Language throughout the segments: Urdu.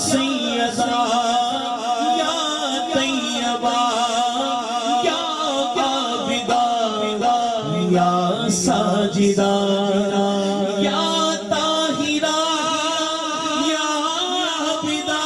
سیدہ یا طیبہ یا عابدہ یا ساجدہ یا طاہرہ یا عابدہ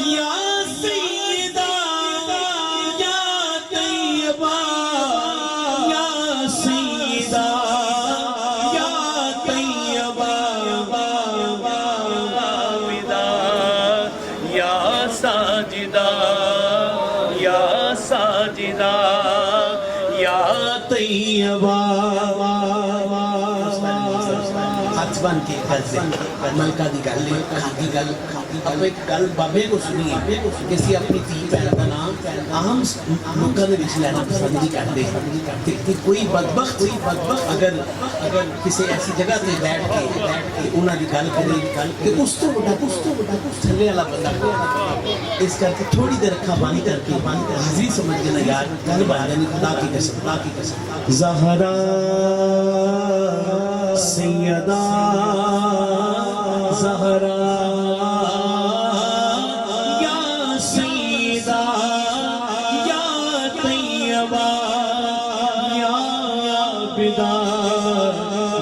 یا سیدہ یا طیبہ یا سیدہ یا طیبہ عابدہ یا ساجدہ یا ساجدہ یا طیبہ ہاتھ بن کے ملکہ دی گل کھاگی گل اپنے گل بابے کو سنیے کسی اپنی تھی پہن کا نام اہم لوگوں نے بچ لینا پسند نہیں کرتے کہ کوئی بدبخت اگر کسی ایسی جگہ تے بیٹھ کے انہاں دی گل کرے کہ اس تو بڑا تھلے والا بندہ اس کر کے تھوڑی دیر رکھا بانی کر کے حاضری سمجھ گیا یار گل بن جانی خدا کی قسم زہرا سیدہ زہرا یا سیدہ یا طیبہ یا عابدہ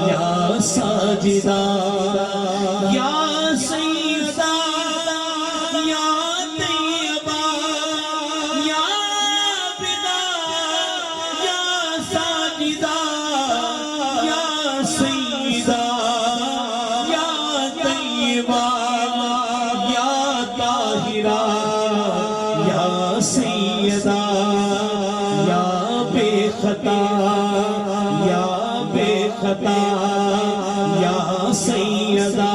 یا ساجدہ یا سیدہ یا طیبہ یا عابدہ یا ساجدہ یا سیدہ یا طیبہ یا طاہرہ یا سیدہ یا بے خطا یا بے خطا یا سیدہ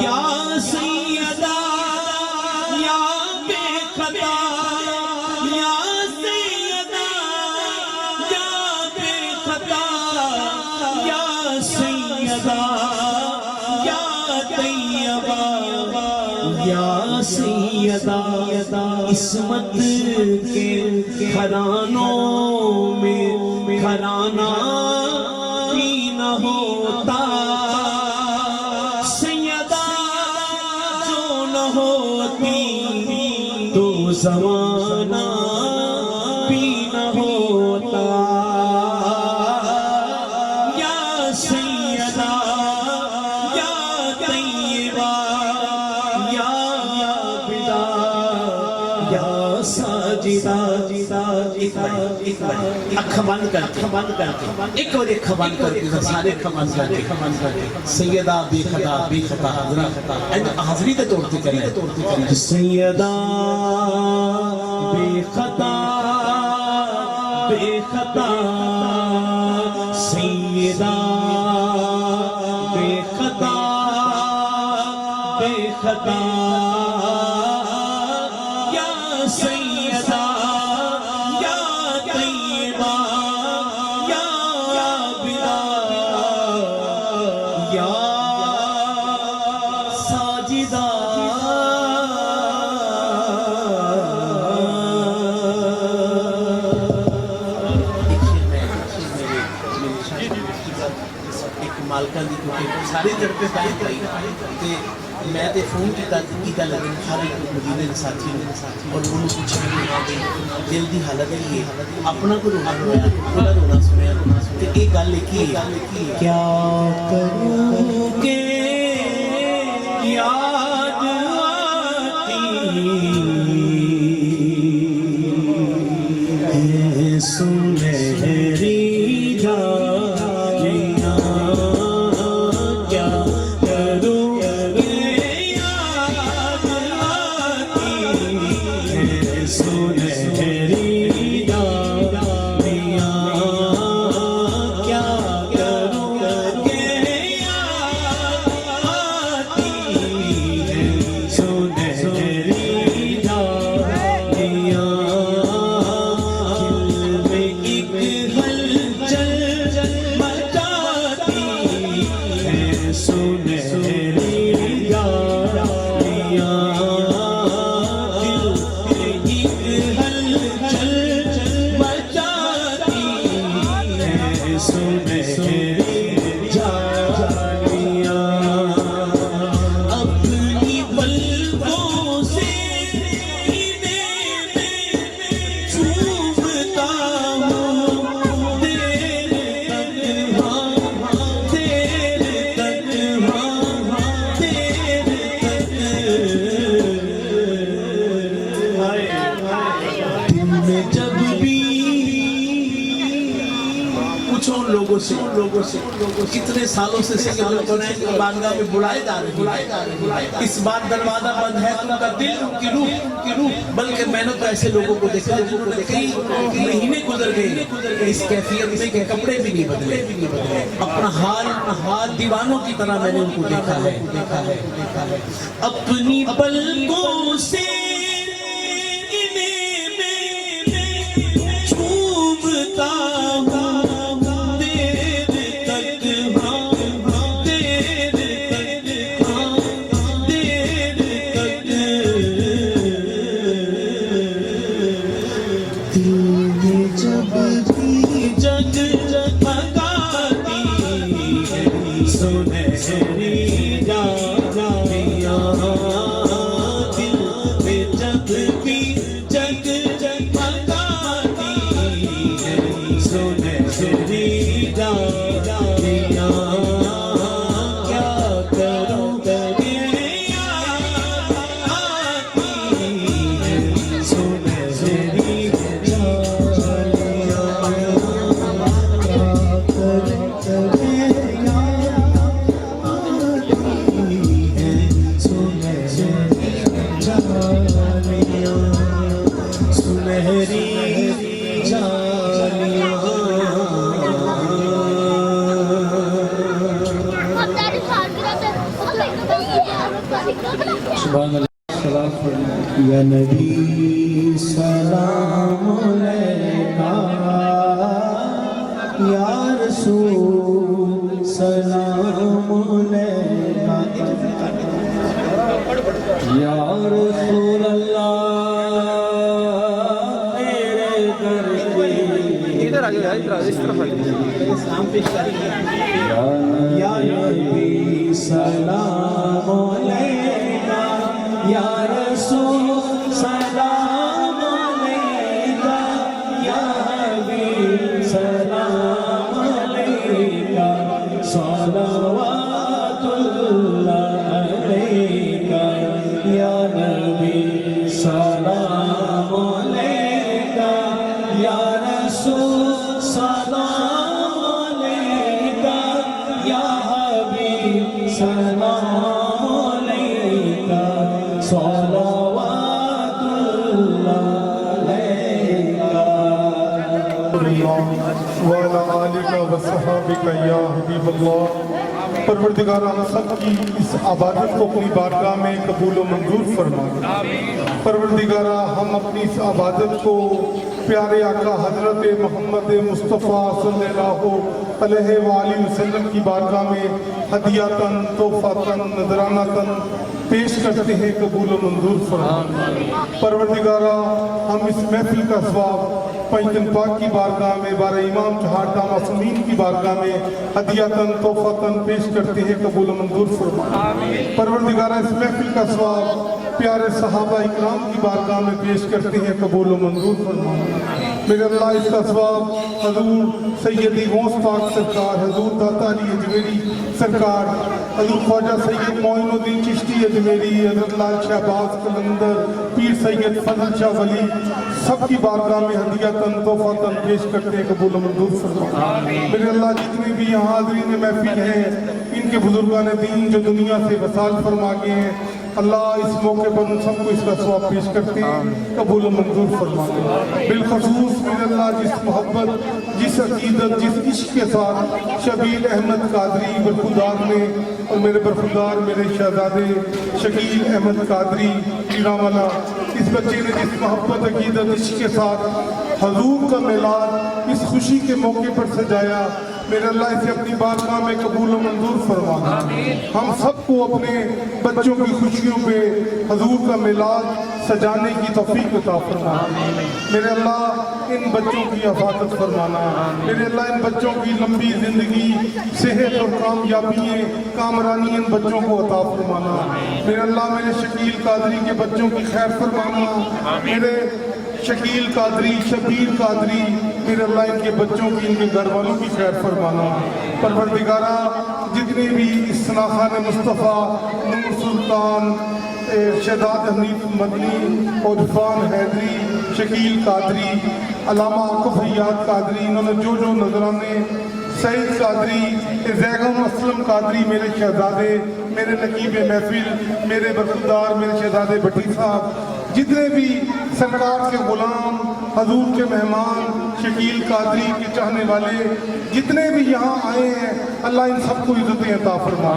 یا سیدہ یا بے خطا یا سیدہ یا بے خطا یا سیدہ یا طیبہ یا سیدہ عصمت کے گھرانوں میں گھرانہ ہی نہ ہوتا سیدہ جو نہ ہوتی تو زمانہ بھی نہ ہوتا یا سیدہ یا طیبہ یا عابدہ یا ساجدہ اکھ بند کر کے ایک اور ایک بند کر کے سارے بند کر کے سیدہ بے خطا حضرت حاضری تے توڑتے کریں سیدہ بے خطا سیدہ بے خطا یا سیدہ یا طیبہ یا عابدہ یا ساجدہ مالکہ دی کیونکہ سارے طرف پہ پائی میں تے فون کیتا لگن ہر ایک مدینے دے ساتھی اور انہوں پوچھا کہ دل دی حالت ہے اپنا کو رونا سنیا تے ایک گل لکھی کیا کروں کہ یاد آتی ہے سنہری اپنی بل لوگوں سے کتنے سالوں سے سید الکونین کی بارگاہ میں بلائے جا رہے ہیں، اس بار دروازہ بند ہے، ان کا دل ان کی روح، بلکہ میں نے تو ایسے لوگوں کو دیکھا جنہوں نے کئی مہینے گزر گئے اس کیفیت میں کہ کپڑے بھی نہیں بدلے، اپنا حال دیوانوں کی طرح میں نے ان کو دیکھا ہے۔ اپنی پلکوں سے یا نبی سلام علیکہ، یا رسول سلام علیکہ، یا رسول اللہ میرے گھر کے ادھر آگے اس طرف اسلام پیش کریے۔ یا نبی سلام علیکہ، یا رسول سلام علیکہ، یا حبیب سلام علیکہ، صلوات اللہ علیکہ، یا نبی سلام علیکہ، یا رسول سلام علیکہ، یا حبیب سلام علیکہ، صلوات اللہ علیکہ۔ وعلى آلك وصحابك یا حبیب اللہ۔ پروردگار ہم سب کی اس عبادت کو اپنی بارگاہ میں قبول و منظور فرما۔ پروردگار ہم اپنی اس عبادت کو پیارے آقا حضرت محمد مصطفیٰ صلی اللہ علیہ وآلہ وسلم کی بارگاہ میں ہدیاتاً تحفاتاً نذراناتاً پیش کرتے ہیں، قبول و منظور فرما۔ پروردگارہ ہم اس محفل کا ثواب پنجتن پاک کی بارگاہ میں بارہ امام چہارٹہ معصومین کی بارگاہ میں ہدیاتاً تحفاتاً پیش کرتے ہیں، قبول و منظور فرما۔ پروردگارہ اس محفل کا ثواب پیارے صحابہ اکرام کی بارگاہ میں پیش کرتے ہیں، قبول و منظور فرما۔ میرے اللہ اس کا ثواب حضور سیدی غوث پاک سرکار، حضور داتا علی اجمیری سرکار، حضور خواجہ سید معین الدین چشتی اجمیری، حضرت لال شہباز قلندر، پیر سید فضل شاہ ولی، سب کی بارگاہ میں ہدیاتاً تحفاتاً پیش کرتے ہیں، قبول و منظور فرما۔ میرے اللہ جتنے بھی یہاں حاضرین محفل ہیں، ان کے بزرگان دین جو دنیا سے وصال فرما گئے ہیں، اللہ اس موقع پر ان سب کو اس کا ثواب پیش کرتے ہیں، قبول و منظور فرما دے۔ بالخصوص میرے اللہ جس محبت، جس عقیدت، جس عشق کے ساتھ شبیل احمد قادری برخودار نے، اور میرے برخودار میرے شہزادے شکیل احمد قادری پیراوالا، اس بچے نے جس محبت، عقیدت، عشق کے ساتھ حضور کا میلاد اس خوشی کے موقع پر سجایا، میرے اللہ اسے اپنی بارگاہ میں قبول و منظور فرما۔ ہم سب کو اپنے بچوں کی خوشیوں پہ حضور کا میلاد سجانے کی توفیق عطا فرما۔ میرے اللہ ان بچوں کی حفاظت فرمانا، میرے اللہ ان بچوں کی لمبی زندگی، صحت اور کامیابی کامرانی ان بچوں کو عطا فرمانا۔ میرے اللہ میرے شکیل قادری کے بچوں کی خیر فرمانا، میرے شکیل قادری، شبیر قادری، میرے اللہ ان کے بچوں کی، ان کے گھر والوں کی خیر فرمانا۔ پروردگارہ جتنے بھی اس ثناخان مصطفیٰ، نور سلطان، شہزاد حنیف مدنی، عرفان حیدری، شکیل قادری، علامہ عاقب حیات قادری، انہوں نے جو نذرانے سعید قادری، زیغم اسلم قادری میرے شہزادے، میرے نقیب محفل، میرے برخوردار میرے شہزادے بھٹی صاحب، جتنے بھی سرکار کے غلام، حضور کے مہمان، شکیل قادری کے چاہنے والے جتنے بھی یہاں آئے ہیں، اللہ ان سب کو عزتیں عطا فرما،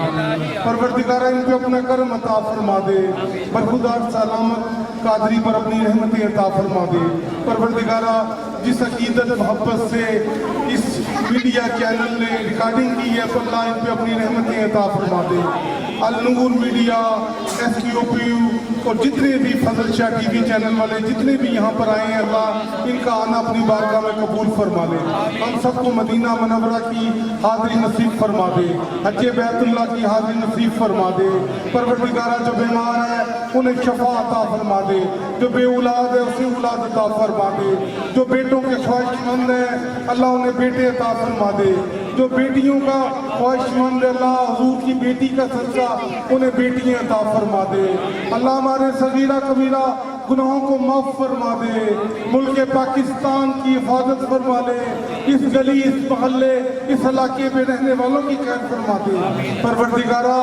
پروردگارہ ان پہ اپنا کرم عطا فرما دے، برخوردار سلامت قادری پر اپنی رحمتیں عطا فرما دے، پروردگارہ جس عقیدت محبت سے اس میڈیا چینل نے ریکارڈنگ کی ہے، اللہ ان پہ اپنی رحمتیں عطا فرما دے، النور media, S T O P U اور جتنے بھی فضل شاہ ٹی وی چینل والے جتنے بھی یہاں پر آئے ہیں، اللہ ان کا آنا اپنی بارگاہ میں قبول فرما لے، ہم سب کو مدینہ منورہ کی حاضری نصیب فرما دے، حج بیت اللہ کی حاضری نصیب فرما دے، پروردگارہ جو بیمار ہے انہیں شفا عطا فرما دے، جو بے اولاد ہے اسے اولاد عطا فرما دے، جو بیٹوں کے خواہش مند ہیں اللہ انہیں بیٹے عطا فرما دے، جو بیٹیوں کا خواہش مند ہے اللہ حضور کی بیٹی کا صدقہ انہیں بیٹیاں عطا فرما دے، اللہ ہمارے صغیرہ کبیرہ گناہوں کو معاف فرما دے، ملک پاکستان کی حفاظت فرما لے، اس گلی، اس محلے، اس علاقے میں رہنے والوں کی خیر فرما دے، پروردگارہ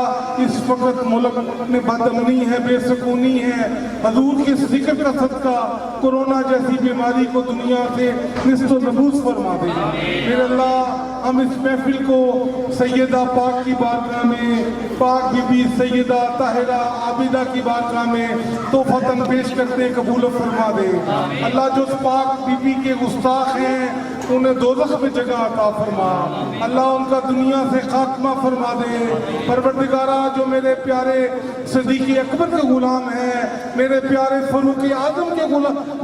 اس وقت ملک میں بد امنی ہے، بے سکونی ہے، حضور کے ذکر کا صدقہ کورونا جیسی بیماری کو دنیا سے نست و نبوس فرما دے، میرے اللہ ہم اس محفل کو سیدہ پاک کی بارگاہ میں، پاک بی بی سیدہ طاہرہ عابدہ کی بارگاہ میں تحفتاً پیش کرتے قبول فرما دے، اللہ جو اس پاک بی بی کے گستاخ ہیں انہیں دوزخ میں جگہ عطا فرما، اللہ ان کا دنیا سے خاتمہ فرما دے، پروردگارہ جو میرے پیارے صدیق اکبر کے غلام ہیں، میرے پیارے فاروق اعظم کے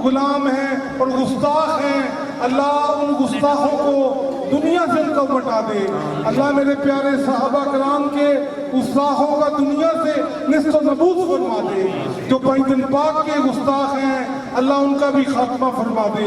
غلام ہیں اور گستاخ ہیں، اللہ ان گستاخوں کو دنیا سے ان کو مٹا دے، اللہ میرے پیارے صحابہ کرام کے گستاخوں کا دنیا سے نست و نبوس فرما دے، جو پنجتن پاک کے گستاخ ہیں اللہ ان کا بھی خاتمہ فرما دے،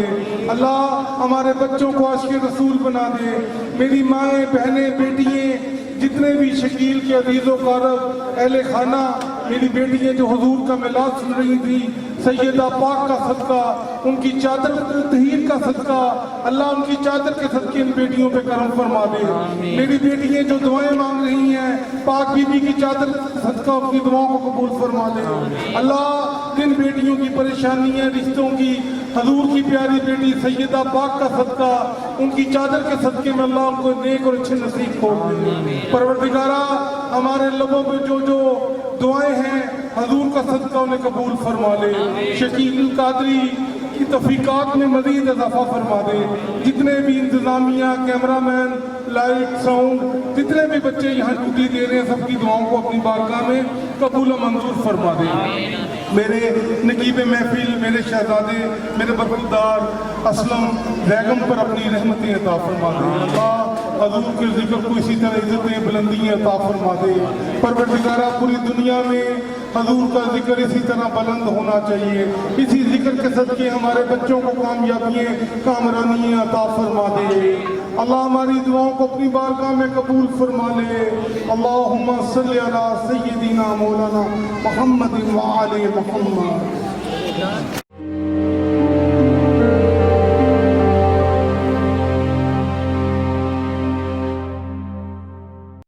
اللہ ہمارے بچوں کو عاشق رسول بنا دے، میری مائیں، بہنیں، بیٹیاں جتنے بھی شکیل کے عزیز و قارب اہل خانہ، میری بیٹیاں جو حضور کا میلاد سن رہی تھی، سیدہ پاک کا صدقہ، ان کی چادر تطہیر کا صدقہ، اللہ ان کی چادر کے صدقے ان بیٹیوں پہ کرم فرما دے، میری بیٹیاں جو دعائیں مانگ رہی ہیں پاک بی بی کی چادر صدقہ ان کی دعاؤں کو قبول فرما دے، اللہ جن بیٹیوں کی پریشانیاں رشتوں کی، حضور کی پیاری بیٹی سیدہ پاک کا صدقہ، ان کی چادر کے صدقے میں اللہ ان کو نیک اور اچھے نصیب کھول دے، پروردگارہ ہمارے لبوں پہ جو جو دعائیں ہیں حضور کا صدقہ انہیں قبول فرما لے، شکیل قادری کی تفریقات میں مزید اضافہ فرما دے، جتنے بھی انتظامیہ، کیمرہ مین، لائٹ، ساؤنڈ، جتنے بھی بچے یہاں ڈیوٹی دے رہے ہیں سب کی دعاؤں کو اپنی بارگاہ میں قبول و منظور فرما دے، میرے نقیب محفل، میرے شہزادے، میرے برخوردار اسلم بیگم پر اپنی رحمتیں عطا فرما دے، اللہ حضور کے ذکر کو اسی طرح عزتیں بلندیاں عطا فرما دے، پروردگارہ پوری دنیا میں حضور کا ذکر اسی طرح بلند ہونا چاہیے، اسی ذکر کے صدقے ہمارے بچوں کو کامیابیاں، کامرانیاں عطا فرما دے، اللہ ہماری دعاؤں کو اپنی بارگاہ میں قبول فرما لے، اللہم صلی علی سیدنا مولانا محمد وآل محمد۔